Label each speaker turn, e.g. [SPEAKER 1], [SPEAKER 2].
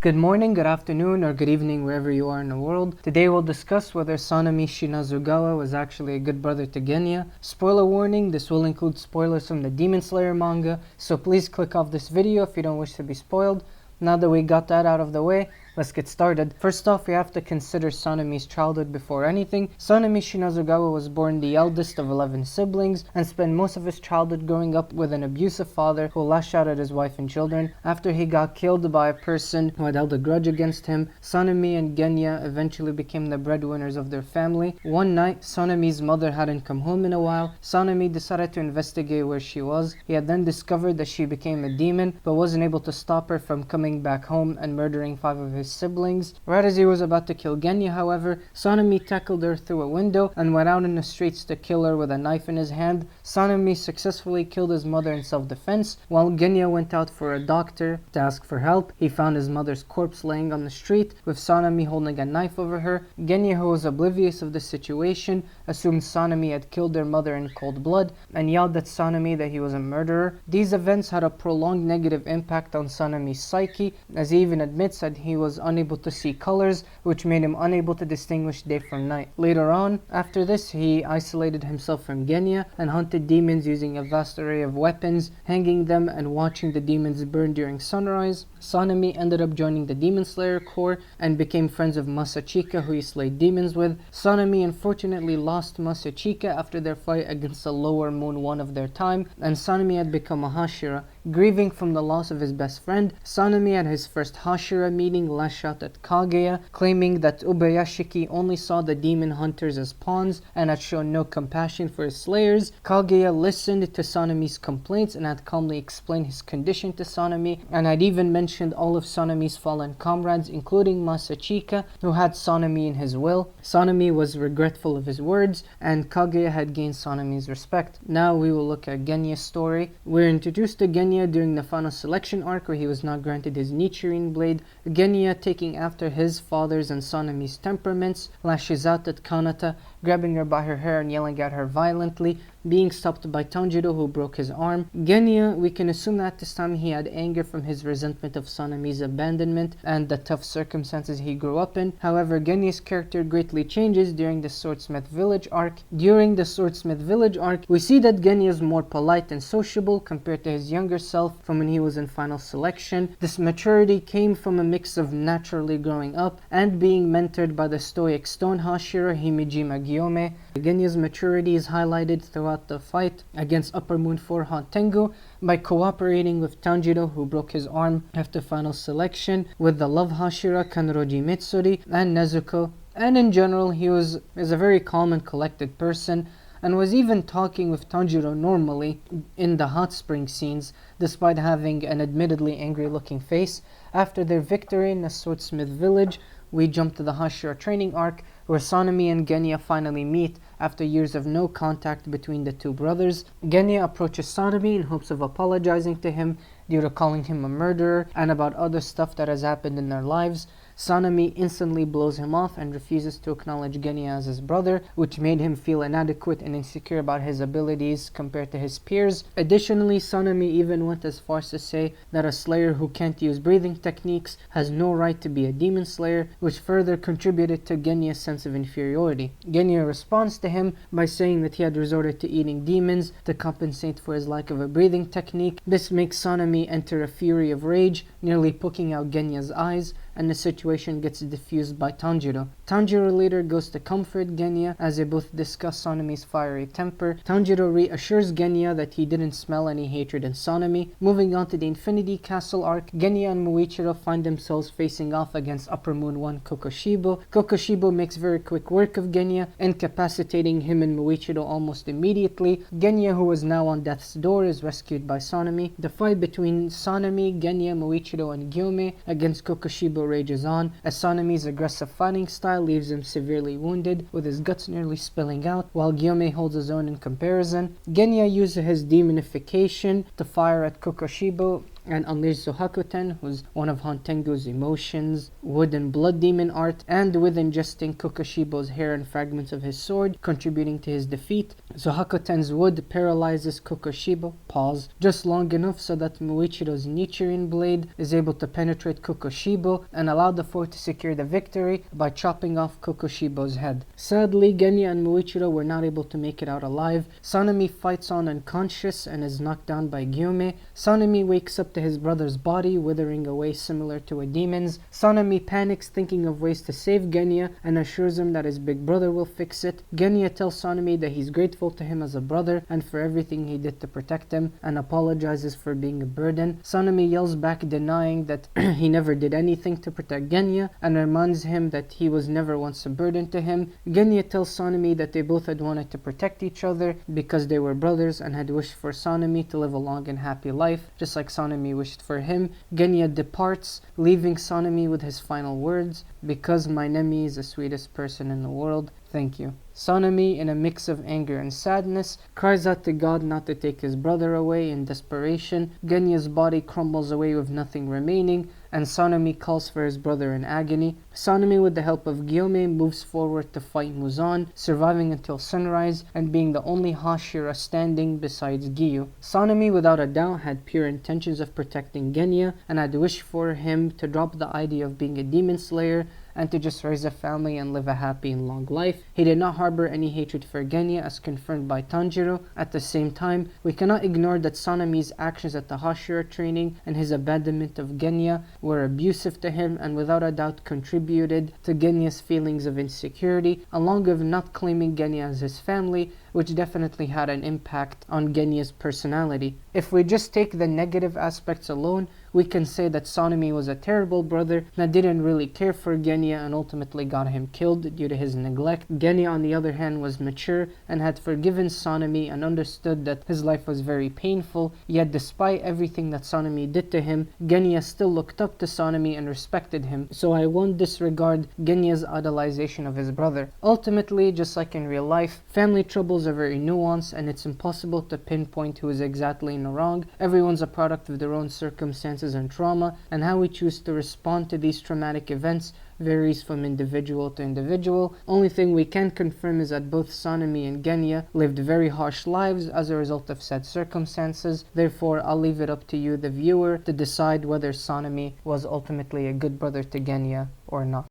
[SPEAKER 1] Good morning, good afternoon, or good evening wherever you are in the world. Today we'll discuss whether Sanemi Shinazugawa was actually a good brother to Genya. Spoiler warning, this will include spoilers from the Demon Slayer manga, so please click off this video if you don't wish to be spoiled. Now that we got that out of the way, let's get started. First off, we have to consider Sanemi's childhood before anything. Sanemi Shinazugawa was born the eldest of 11 siblings and spent most of his childhood growing up with an abusive father who lashed out at his wife and children. After he got killed by a person who had held a grudge against him, Sanemi and Genya eventually became the breadwinners of their family. One night, Sanemi's mother hadn't come home in a while. Sanemi decided to investigate where she was. He had then discovered that she became a demon, but wasn't able to stop her from coming back home and murdering 5 of his siblings. Right as he was about to kill Genya, however, Sanemi tackled her through a window and went out in the streets to kill her with a knife in his hand. Sanemi successfully killed his mother in self-defense. While Genya went out for a doctor to ask for help, he found his mother's corpse laying on the street with Sanemi holding a knife over her. Genya, who was oblivious of the situation, assumed Sanemi had killed their mother in cold blood and yelled at Sanemi that he was a murderer. These events had a prolonged negative impact on Sanemi's psyche, as he even admits that he was unable to see colors, which made him unable to distinguish day from night. Later on, after this, he isolated himself from Genya and hunted demons using a vast array of weapons, hanging them and watching the demons burn during sunrise. Sanemi ended up joining the Demon Slayer Corps and became friends of Masachika, who he slayed demons with. Sanemi unfortunately lost Masachika after their fight against the lower moon one of their time, and Sanemi had become a Hashira. Grieving from the loss of his best friend, Sanemi at his first Hashira meeting lashed out at Kaguya, claiming that Ubayashiki only saw the demon hunters as pawns and had shown no compassion for his slayers. Kaguya listened to Sanemi's complaints and had calmly explained his condition to Sanemi, and had even mentioned all of Sanemi's fallen comrades, including Masachika, who had Sanemi in his will. Sanemi was regretful of his words, and Kaguya had gained Sanemi's respect. Now we will look at Genya's story. We're introduced to Genya during the final selection arc, where he was not granted his Nichirin blade. Genya, taking after his father's and Sanemi's temperaments, lashes out at Kanata, grabbing her by her hair and yelling at her violently, being stopped by Tanjiro, who broke his arm. Genya, we can assume that this time he had anger from his resentment of Sanemi's abandonment and the tough circumstances he grew up in. However, Genya's character greatly changes during the Swordsmith Village arc. During the Swordsmith Village arc, we see that Genya is more polite and sociable compared to his younger self from when he was in final selection. This maturity came from a mix of naturally growing up and being mentored by the stoic stone Hashira Himejima Gyome. Genya's maturity is highlighted throughout the fight against Upper Moon 4 Tengu by cooperating with Tanjiro, who broke his arm after final selection, with the love Hashira Kanroji Mitsuri and Nezuko, and in general he is a very calm and collected person, and was even talking with Tanjiro normally in the hot spring scenes, despite having an admittedly angry looking face. After their victory in the Swordsmith Village, we jump to the Hashira training arc, where Sanemi and Genya finally meet after years of no contact between the two brothers. Genya approaches Sanemi in hopes of apologizing to him due to calling him a murderer and about other stuff that has happened in their lives. Sanemi instantly blows him off and refuses to acknowledge Genya as his brother, which made him feel inadequate and insecure about his abilities compared to his peers. Additionally, Sanemi even went as far as to say that a slayer who can't use breathing techniques has no right to be a demon slayer, which further contributed to Genya's sense of inferiority. Genya responds to him by saying that he had resorted to eating demons to compensate for his lack of a breathing technique. This makes Sanemi enter a fury of rage, nearly poking out Genya's eyes, and the situation gets diffused by Tanjiro. Tanjiro later goes to comfort Genya as they both discuss Sanemi's fiery temper. Tanjiro reassures Genya that he didn't smell any hatred in Sanemi. Moving on to the Infinity Castle arc, Genya and Muichiro find themselves facing off against Upper Moon 1 Kokoshibo. Kokoshibo makes very quick work of Genya, incapacitating him and Muichiro almost immediately. Genya, who was now on death's door, is rescued by Sanemi. The fight between Sanemi, Genya, Muichiro, and Gyome against Kokoshibo rages on, as Sanemi's aggressive fighting style leaves him severely wounded, with his guts nearly spilling out, while Gyome holds his own in comparison. Genya uses his demonification to fire at Kokoshibo, and unleash Zohakuten, who's one of Hontengu's emotions, wood and blood demon art, and with ingesting Kokushibo's hair and fragments of his sword, contributing to his defeat. Zohakuten's wood paralyzes Kokushibo, pause, just long enough so that Muichiro's Nichirin blade is able to penetrate Kokushibo and allow the four to secure the victory by chopping off Kokushibo's head. Sadly, Genya and Muichiro were not able to make it out alive. Sanemi fights on unconscious and is knocked down by Gyume. Sanemi wakes up to his brother's body withering away similar to a demon's. Sanemi panics, thinking of ways to save Genya, and assures him that his big brother will fix it. Genya tells Sanemi that he's grateful to him as a brother and for everything he did to protect him, and apologizes for being a burden. Sanemi yells back, denying that he never did anything to protect Genya, and reminds him that he was never once a burden to him. Genya tells Sanemi that they both had wanted to protect each other because they were brothers and had wished for Sanemi to live a long and happy life, just like Sanemi wished for him. Genya departs, leaving Sanemi with his final words, "Because my Nemi is the sweetest person in the world, thank you." Sanemi, in a mix of anger and sadness, cries out to God not to take his brother away. In desperation, Genya's body crumbles away with nothing remaining, and Sanemi calls for his brother in agony. Sanemi, with the help of Gyume, moves forward to fight Muzan, surviving until sunrise and being the only Hashira standing besides Giyu. Sanemi, without a doubt, had pure intentions of protecting Genya and had wished for him to drop the idea of being a demon slayer and to just raise a family and live a happy and long life. He did not harbor any hatred for Genya, as confirmed by Tanjiro. At the same time, we cannot ignore that Sanemi's actions at the Hashira training and his abandonment of Genya were abusive to him and without a doubt contributed to Genya's feelings of insecurity, along with not claiming Genya as his family, which definitely had an impact on Genya's personality. If we just take the negative aspects alone, we can say that Sanemi was a terrible brother that didn't really care for Genya and ultimately got him killed due to his neglect. Genya, on the other hand, was mature and had forgiven Sanemi and understood that his life was very painful, yet despite everything that Sanemi did to him, Genya still looked up to Sanemi and respected him, so I won't disregard Genya's idolization of his brother. Ultimately, just like in real life, family troubles are very nuanced and it's impossible to pinpoint who is exactly in the wrong. Everyone's a product of their own circumstances and trauma, and how we choose to respond to these traumatic events varies from individual to individual. Only thing we can confirm is that both Sanemi and Genya lived very harsh lives as a result of said circumstances. Therefore, I'll leave it up to you, the viewer, to decide whether Sanemi was ultimately a good brother to Genya or not.